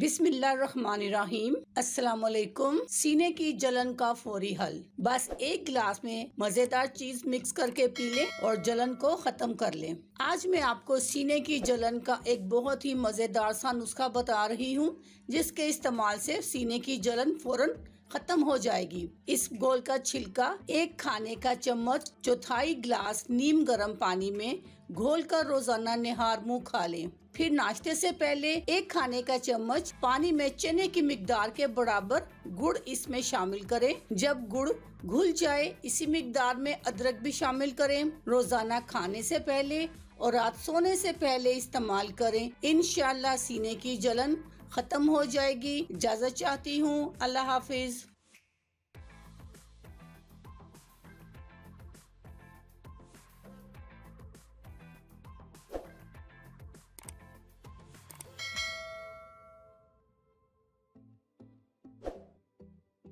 बिस्मिल्लाहिर्रहमानिर्रहीम। अस्सलाम वालेकुम। सीने की जलन का फौरी हल, बस एक गिलास में मजेदार चीज मिक्स करके पी लें और जलन को खत्म कर लें। आज मैं आपको सीने की जलन का एक बहुत ही मजेदार सा नुस्खा बता रही हूँ, जिसके इस्तेमाल से सीने की जलन फौरन खत्म हो जाएगी। इस घोल का छिलका एक खाने का चम्मच चौथाई गिलास नीम गर्म पानी में घोल कर रोजाना निहार मुंह खा लें। फिर नाश्ते से पहले एक खाने का चम्मच पानी में चने की मिकदार के बराबर गुड़ इसमें शामिल करें। जब गुड़ घुल जाए, इसी मिकदार में अदरक भी शामिल करें। रोजाना खाने से पहले और रात सोने से पहले इस्तेमाल करें। इंशाअल्लाह सीने की जलन खत्म हो जाएगी। इजाजत चाहती हूँ। अल्लाह हाफिज।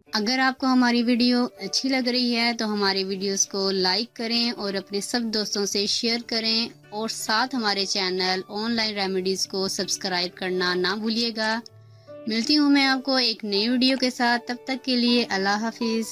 अगर आपको हमारी वीडियो अच्छी लग रही है तो हमारे वीडियोस को लाइक करें और अपने सब दोस्तों से शेयर करें और साथ हमारे चैनल ऑनलाइन रेमेडीज को सब्सक्राइब करना ना भूलिएगा। मिलती हूँ मैं आपको एक नई वीडियो के साथ, तब तक के लिए अल्लाह हाफिज।